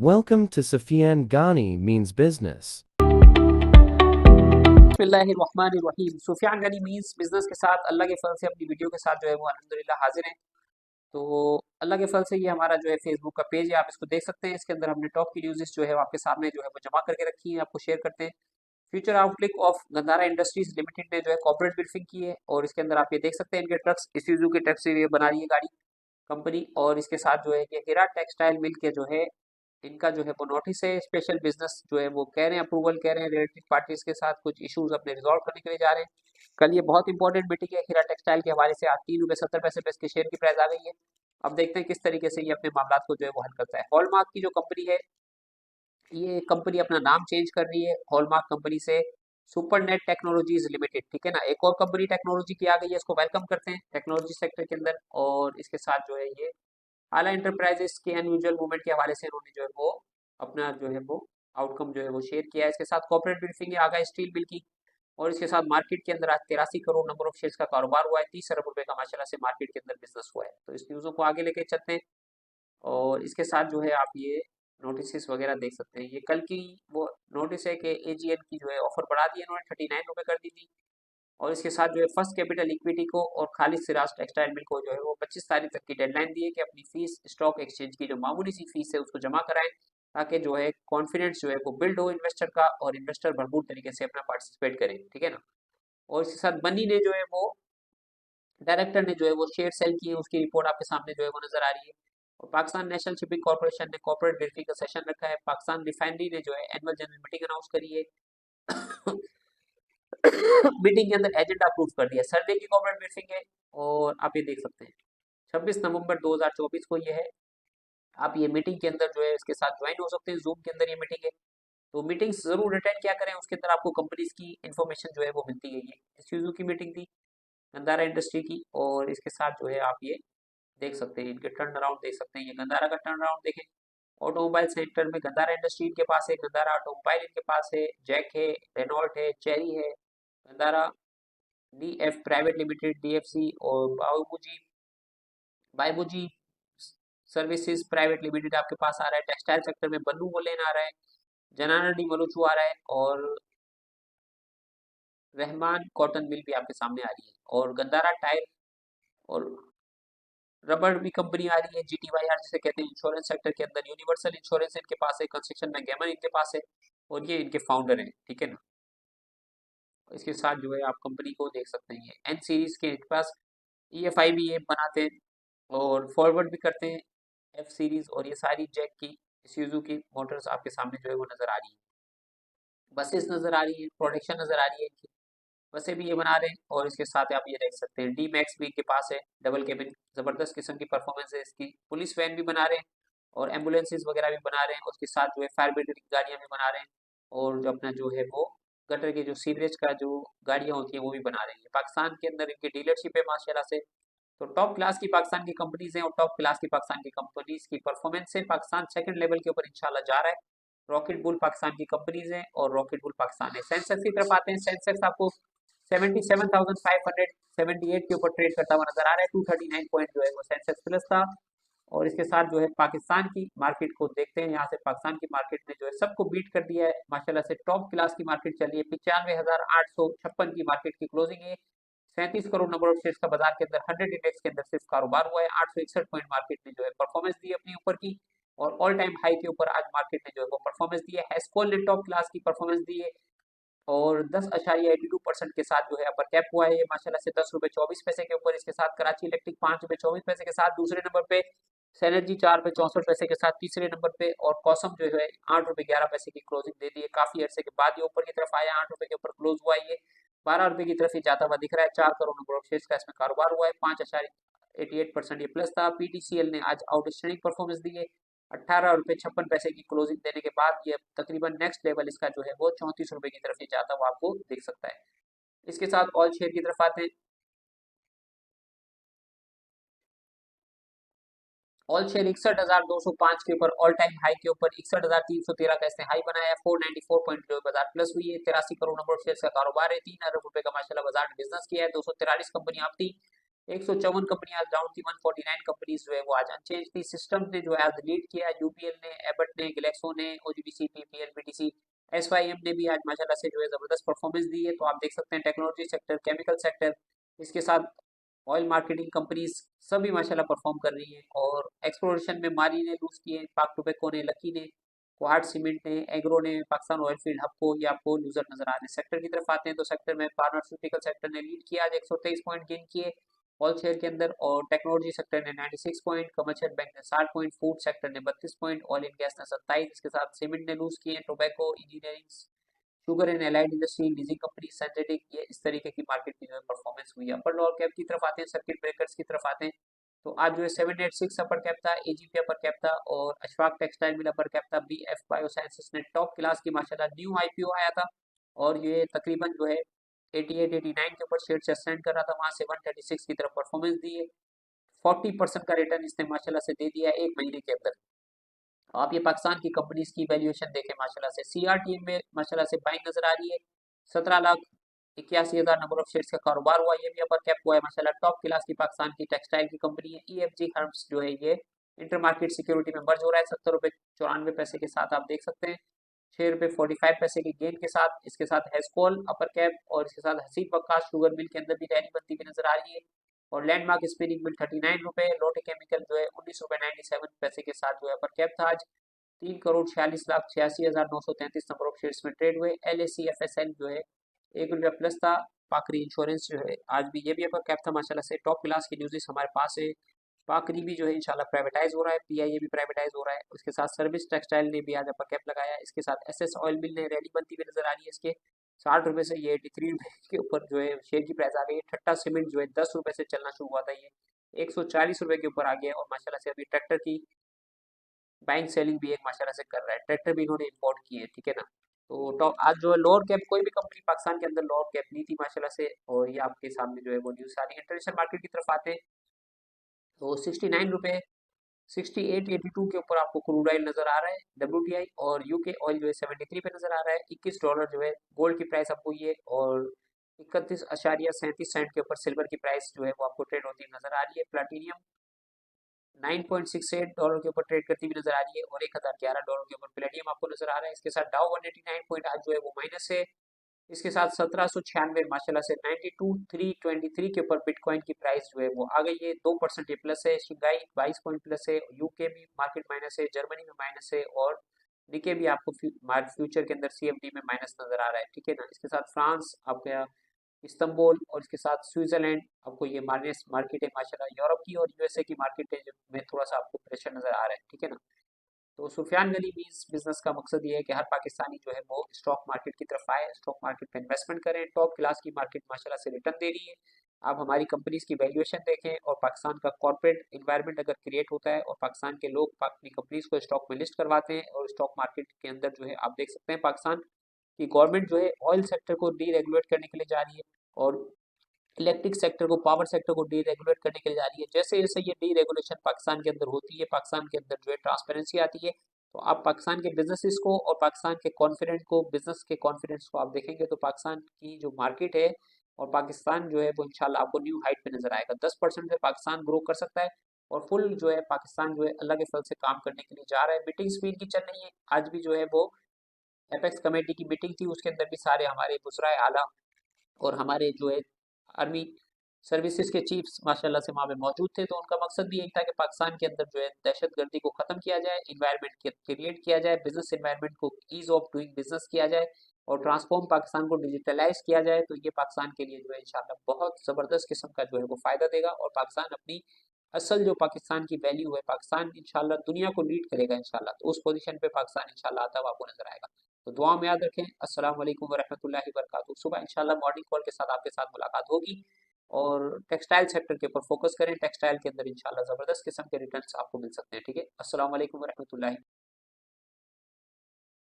Welcome to Sufyan Ghani Means Business. बिस्मिल्लाहिर्रहमानिर्रहीम। Sufiyan Ghani means business के साथ अल्लाह के फल से अपनी वीडियो के साथ जो है वो अल्हम्दुलिल्लाह हाजिर हैं। तो अल्लाह के फल से ये हमारा जो है फेसबुक का पेज है, आप इसको देख सकते हैं। इसके अंदर हमने टॉप की न्यूज़ जो है वो आपके सामने जो है वो जमा करके रखी है, आपको शेयर करते हैं। Future outlook of Gandhara industries limited ने जो है कॉर्पोरेट ब्रीफिंग की है और इसके अंदर आप ये देख सकते हैं इनके ट्रक्स इसूजू के ट्रक से ये बना रही है गाड़ी कंपनी। और इसके साथ जो है कि हीरा टेक्सटाइल मिल के जो है इनका जो है वो नोटिस है। स्पेशल बिजनेस जो है वो कह रहे हैं, अप्रूवल कह रहे हैं, रिलेटेड पार्टीज के साथ कुछ इश्यूज अपने रिजॉल्व करने के लिए जा रहे हैं। कल ये बहुत इंपॉर्टेंट मीटिंग है हीरा टेक्सटाइल के हवाले से। आज 3 रुपये 70 पैसे पे इसके शेयर की प्राइस आ गई है। अब देखते हैं किस तरीके से ये अपने मामला को जो है वो हल करता है। हॉलमार्क की जो कंपनी है, ये कंपनी अपना नाम चेंज कर रही है हॉलमार्क कंपनी से सुपरनेट टेक्नोलॉजीज लिमिटेड, ठीक है ना। एक और कंपनी टेक्नोलॉजी की आ गई है, इसको वेलकम करते हैं टेक्नोलॉजी सेक्टर के अंदर। और इसके साथ जो है ये आला इंटरप्राइजेस के अनयूजुअल मूवमेंट के हवाले से इन्होंने जो है वो अपना जो है वो आउटकम जो है वो शेयर किया है। इसके साथ कॉर्पोरेट ब्रीफिंग है आगा स्टील बिल की। और इसके साथ मार्केट के अंदर आज 83 करोड़ नंबर ऑफ शेयर्स का कारोबार हुआ है। 30 अरब रुपए का माशाल्लाह से मार्केट के अंदर बिजनेस हुआ है। तो इस न्यूज़ों को आगे लेके चलते हैं। और इसके साथ जो है आप ये नोटिस वगैरह देख सकते हैं। ये कल की वो नोटिस है कि एजीएन की जो है ऑफर बढ़ा दी है इन्होंने, 39 रुपए कर दी थी। और इसके साथ जो है फर्स्ट कैपिटल इक्विटी को और खालिद सिराज टेक्सटाइल मिल को जो है वो 25 तारीख तक की डेडलाइन दी है कि अपनी फीस स्टॉक एक्सचेंज की जो मामूली सी फीस है उसको जमा कराएं, ताकि जो है कॉन्फिडेंस जो है वो बिल्ड हो इन्वेस्टर का और इन्वेस्टर भरपूर तरीके से अपना पार्टिसिपेट करें, ठीक है ना। और इसके साथ बनी ने जो है वो डायरेक्टर ने जो है वो शेयर सेल किए, उसकी रिपोर्ट आपके सामने जो है वो नजर आ रही है। और पाकिस्तान नेशनल शिपिंग कॉर्पोरेशन ने कॉर्पोरेट ब्रीफिंग का सेशन रखा है। पाकिस्तान रिफाइनरी ने जो है एनुअल जनरल मीटिंग अनाउंस करी है। मीटिंग के अंदर एजेंडा अप्रूव कर दिया। सर्दे की कॉर्पोरेट ब्रीफिंग है और आप ये देख सकते हैं 26 नवंबर 2024 को ये है। आप ये मीटिंग के अंदर जो है इसके साथ ज्वाइन हो सकते हैं। जूम के अंदर ये मीटिंग है, तो मीटिंग्स जरूर अटेंड क्या करें, उसके अंदर आपको कंपनीज की इन्फॉर्मेशन जो है वो मिलती है। ये इस की मीटिंग थी गंदारा इंडस्ट्री की। और इसके साथ जो है आप ये देख सकते हैं इनके टर्न अराउंड देख सकते हैं। ये गंदारा का टर्न अराउंड देखें। ऑटोमोबाइल सेक्टर में गंदारा इंडस्ट्री इनके पास है, गंदारा ऑटोमोबाइल इनके पास है, जैक है, रेनॉल्ट है, चेरी है, Gandhara DF private limited DFC, और बाबूजी बायबूजी सर्विसेज प्राइवेट लिमिटेड आपके पास आ रहा है। टेक्सटाइल सेक्टर में बन्नू वोलेन आ रहा है, जनाना डी मलुचू आ रहा है, और रहमान कॉटन मिल भी आपके सामने आ रही है। और गंदारा टायर और रबर भी कंपनी आ रही है, जीटीवाईआर जिसे कहते हैं। इंश्योरेंस सेक्टर के अंदर यूनिवर्सल इंश्योरेंस इनके पास है, कंस्ट्रक्शन में गैमन इनके पास है, और ये इनके फाउंडर हैं, ठीक है ना। इसके साथ जो है आप कंपनी को देख सकते हैं, एन सीरीज के इनके पास ईएफआई भी ये बनाते हैं और फॉरवर्ड भी करते हैं, एफ सीरीज। और ये सारी जैक की इसूजू की मोटर्स आपके सामने जो है वो नजर आ रही है। बसेस नजर आ रही है, प्रोडक्शन नजर आ रही है इनकी, बसें भी ये बना रहे हैं। और इसके साथ आप ये देख सकते हैं डी मैक्स भी इनके पास है, डबल केबिन, जबरदस्त किस्म की परफॉर्मेंस है इसकी। पुलिस वैन भी बना रहे हैं और एम्बुलेंसेज वगैरह भी बना रहे हैं। उसके साथ जो है फायर ब्रिगेड की गाड़ियां भी बना रहे हैं। और जो अपना जो है वो गटर के जो सीवरेज का जो गाड़ियां होती हैं वो भी बना रही है। पाकिस्तान के अंदर इनकी डीलरशिप है माशाल्लाह से। तो टॉप क्लास की पाकिस्तान की कंपनीज हैं और टॉप क्लास की पाकिस्तान की कंपनीज की परफॉर्मेंस से पाकिस्तान सेकंड लेवल के ऊपर इंशाल्लाह जा रहा है। रॉकेट बुल पाकिस्तान की कंपनीज हैं और रॉकेट बुल पाकिस्तान है। सेंसेक्स की तरफ आते हैं। सेंसेक्स आपको 77,578 के ऊपर ट्रेड करता हुआ नजर आ रहा है। 239 पॉइंट जो है वो सेंसेक्स प्लस था। और इसके साथ जो है पाकिस्तान की मार्केट को देखते हैं। यहाँ से पाकिस्तान की मार्केट ने जो है सबको बीट कर दिया है माशाल्लाह से। टॉप क्लास की मार्केट चली है, 95,856 की मार्केट की क्लोजिंग है। 37 करोड़ नंबर ऑफ शेयर्स का बाजार के अंदर 100 इंडेक्स के अंदर सिर्फ कारोबार हुआ है। 861 पॉइंट मार्केट ने जो है परफॉर्मेंस दी है अपनी ऊपर की, और ऑल टाइम हाई के ऊपर आज मार्केट ने जो है वो परफॉर्मेंस दी है। हैस्कोल ने टॉप क्लास की परफॉर्मेंस दी है और 10.82% के साथ जो है अपर कैप हुआ है ये माशाल्लाह से 10 रुपए 24 पैसे के ऊपर। इसके साथ कराची इलेक्ट्रिक 5 रुपए 24 पैसे के साथ दूसरे नंबर पे, सैनर्जी 4 रुपए 64 पैसे के साथ तीसरे नंबर पे, और कॉसम जो है 8 रुपए 11 पैसे की क्लोजिंग दे दी है। काफी अरसे के बाद ये ऊपर की तरफ आया, 8 रुपए के ऊपर क्लोज हुआ है। ये 12 रुपए की तरफ ये जाता हुआ दिख रहा है। 4 करोड़ नंबर ऑफ शेयर्स का इसमें कारोबार हुआ है। 5.88% ये प्लस था। पीटीसीएल ने आज आउटस्टैंडिंग परफॉर्मेंस दी है। 18 रुपए 56 पैसे की क्लोजिंग देने के बाद ये तकरीबन नेक्स्ट लेवल इसका जो है वो 34 रुपए की तरफ ये जाता हुआ आपको दिख सकता है। इसके साथ ऑल शेयर की तरफ आते हैं। ऑल शेयर 61,205 के ऊपर ऑल टाइम हाई के ऊपर 61,313 का इसने हाई बनाया है। 494 पॉइंट जो बाजार प्लस हुई है। 83 करोड़ नंबर ऑफ शेयर का कारोबार है। 3 अरब रुपए का माशाल्लाह बाजार ने बिजनेस किया है। 243 कंपनी आप थी। 154 कंपनी आज डाउन थी, 149 कंपनीज जो है वो आज अनचेंज थी। सिस्टम ने जो है आज लीड किया, यूपीएल ने, एबट ने, ग्लेक्सो ने, ओजीबीसी, पीपीएल, बीटीसी, एसवाईएम ने भी आज माशाल्लाह से जो है जबरदस्त परफॉर्मेंस दी है। तो आप देख सकते हैं टेक्नोलॉजी सेक्टर, केमिकल सेक्टर, इसके साथ ऑयल मार्केटिंग कंपनीज सभी माशाल्लाह परफॉर्म कर रही हैं। और एक्सप्लोरेशन में मारी ने लूज किए, पाक टोबैको ने, लकी ने, कोहाट सीमेंट ने, एग्रो ने, पाकिस्तान ऑयल फील्ड हब को, ये आपको लूजर नजर आ रहे हैं। सेक्टर की तरफ आते हैं तो सेक्टर में फार्मास्यूटिकल सेक्टर ने लीड किया, आज 123 पॉइंट गेन किए ऑल शेयर के अंदर। और टेक्नोलॉजी सेक्टर ने 96 पॉइंट, कमर्शियल बैंक ने 60 पॉइंट, फूड सेक्टर ने 32 पॉइंट, ऑयल एंड गैस ने 27, इसके साथ सीमेंट ने लूज किए, tobacco, engineering, sugar and allied industry, leasing company, synthetic, ये इस तरीके की मार्केट की जो है परफॉर्मेंस हुई है। अपर लोअर कैप की तरफ आते हैं, सर्किट ब्रेकर्स की तरफ आते हैं, तो आज जो है 786 अपर कैप था, एजीपी अपर कैप था, और Ashfaq textile mill upper cap था। बीएफ बायोसाइंसेस ने टॉप क्लास की माशाल्लाह न्यू आईपीओ आया था, और ये तकरीबन जो है 88 89 के ऊपर शेयर सस्टेन कर रहा था, वहां से 136 की तरफ परफॉर्मेंस दी है। 40% का रिटर्न इसने माशाल्लाह से दे दिया है एक महीने के अंदर। आप ये पाकिस्तान की कंपनीज की वैल्यूएशन देखें, माशाल्लाह से सीआरटी में माशाल्लाह से बाइंग नजर आ रही है। 17,81,000 नंबर ऑफ शेयर्स का कारोबार हुआ, ये भी अपर कैप हुआ है माशाल्लाह। टॉप क्लास की पाकिस्तान की टेक्सटाइल की कंपनी है। ईएफजी हर्म्स जो है ये इंटर मार्केट सिक्योरिटी में मर्ज हो रहा है, 70 रुपये 94 पैसे के साथ आप देख सकते हैं। 6 रुपये 45 पैसे के गेन के साथ, इसके साथ हैस्कोल अपर कैप, और इसके साथ हसीब वक्कास शुगर मिल के अंदर भी रैली बनती हुई नजर आ रही है। और लैंडमार्क स्पिनिंग मिल 39 रुपये, लोटे केमिकल जो है 19 रुपये 97 पैसे के साथ जो है अपर कैप था आज। 3,46,86,933 नंबर ऑफ शेयर्स में ट्रेड हुए। L A C F S L जो है 1 रुपया प्लस था। पाकरी इंश्योरेंस जो है आज भी, ये भी अपर कैप था माशाल्लाह से। टॉप क्लास की न्यूज़ हमारे पास है। पाकरी भी जो है इंशाल्लाह प्राइवेटाइज हो रहा है, पीआईए भी प्राइवेटाइज हो रहा है। उसके साथ सर्विस टेक्सटाइल ने भी आज अपर कैप लगाया। इसके साथ एसएस ऑयल मिल ने रैली बनती हुई नजर आ रही है। इसके 60 रुपये से ये 83 रुपये के ऊपर जो है शेयर की प्राइस आ गई है। ठट्टा सीमेंट जो है 10 रुपये से चलना शुरू हुआ था, ये 140 रुपये के ऊपर आ गया है। और माशाल्लाह से अभी ट्रैक्टर की बाइंग सेलिंग भी एक माशाल्लाह से कर रहा है, ट्रैक्टर भी इन्होंने इंपोर्ट किए हैं, ठीक है ना। तो टॉप आज जो है लोअर कैप कोई भी कंपनी पाकिस्तान के अंदर लोअर कैप नहीं थी माशाल्लाह से। और ये आपके सामने जो है वो न्यूज़ आ रही है। इंटरनेशनल मार्केट की तरफ आते हैं तो 69 रुपये 6882 के ऊपर आपको क्रूड ऑयल नजर आ रहा है, डब्ल्यूटीआई। और यूके ऑयल जो है 73 पे नजर आ रहा है। $21 जो है गोल्ड की प्राइस आपको ये, और 31.37 के ऊपर सिल्वर की प्राइस जो है वो आपको ट्रेड होती नजर आ रही है। प्लाटीनियम $9.68 के ऊपर ट्रेड करती हुई नजर आ रही है, और $1011 के ऊपर प्लेटिनियम आपको नजर आ रहा है। इसके साथ डाउ 189 पॉइंट आज जो है वो माइनस है। इसके साथ 1796 माशाल्लाह से 92,323 के ऊपर बिटकॉइन की प्राइस जो है वो आ गई है। 2% ये प्लस है। शिंगाई 22 पॉइंट प्लस है। यूके भी मार्केट माइनस है, जर्मनी में माइनस है, और निके भी आपको फ्यूचर के अंदर सीएफडी में माइनस नजर आ रहा है, ठीक है ना। इसके साथ फ्रांस आपका इस्तांबुल, और इसके साथ स्विट्जरलैंड आपको ये माइनस मार्केट है माशाल्लाह। यूरोप की और यूएसए की मार्केट है में थोड़ा सा आपको प्रेशर नजर आ रहा है, ठीक है ना। तो सुफियान गनी मीन्स बिजनेस का मकसद ये है कि हर पाकिस्तानी जो है वो स्टॉक मार्केट की तरफ आए, स्टॉक मार्केट में इन्वेस्टमेंट करें। टॉप क्लास की मार्केट माशाल्लाह से रिटर्न दे रही है। आप हमारी कंपनीज की वैल्यूएशन देखें, और पाकिस्तान का कॉर्पोरेट इन्वायरमेंट अगर क्रिएट होता है और पाकिस्तान के लोग अपनी कंपनीज को स्टॉक में लिस्ट करवाते हैं, और स्टॉक मार्केट के अंदर जो है आप देख सकते हैं पाकिस्तान की गवर्नमेंट जो है ऑयल सेक्टर को डीरेगुलेट करने के लिए जा रही है, और इलेक्ट्रिक सेक्टर को, पावर सेक्टर को डीरेगुलेट करने के लिए जा रही है। जैसे जैसे ये डीरेगुलेशन पाकिस्तान के अंदर होती है, पाकिस्तान के अंदर जो है ट्रांसपेरेंसी आती है, तो आप पाकिस्तान के बिजनेसेस को और पाकिस्तान के कॉन्फिडेंस को, बिजनेस के कॉन्फिडेंस को आप देखेंगे तो पाकिस्तान की जो मार्केट है और पाकिस्तान जो है वो इंशाल्लाह आपको न्यू हाइट पे नजर आएगा। 10% से पाकिस्तान ग्रो कर सकता है, और फुल जो है पाकिस्तान जो है अल्लाह के फल से काम करने के लिए जा रहा है। मीटिंग्स भी इनकी चल रही है। आज भी जो है वो एपेक्स कमेटी की मीटिंग थी, उसके अंदर भी सारे हमारे बुज़राए आला और हमारे जो है आर्मी सर्विसेज के चीफ्स माशाल्लाह से वहाँ पे मौजूद थे। तो उनका मकसद भी यही था कि पाकिस्तान के अंदर जो है दहशतगर्दी को ख़त्म किया जाए, इन्वायरमेंट क्रिएट किया जाए, बिजनेस इन्वायरमेंट को ईज ऑफ डूइंग बिजनेस किया जाए, और ट्रांसफॉर्म पाकिस्तान को डिजिटलाइज किया जाए। तो ये पाकिस्तान के लिए जो है इंशाल्लाह बहुत ज़बरदस्त किस्म का जो है वो फ़ायदा देगा, और पाकिस्तान अपनी असल जो पाकिस्तान की वैल्यू है, पाकिस्तान इंशाल्लाह दुनिया को लीड करेगा इंशाल्लाह। तो उस पोजीशन पे पाकिस्तान इंशाल्लाह आता हुआ आपको नजर आएगा। तो दुआ में याद रखें। अस्सलाम वालेकुम वरहमतुल्लाहि वबरकातुहू। सुबह इंशाल्लाह मॉर्निंग कॉल के साथ आपके साथ मुलाकात होगी, और टेक्सटाइल सेक्टर के ऊपर फोकस करें। टेक्सटाइल के अंदर इंशाल्लाह ज़बरदस्त किस्म के रिटर्न्स आपको मिल सकते हैं, ठीक है। अस्सलाम वालेकुम वरहमतुल्लाहि।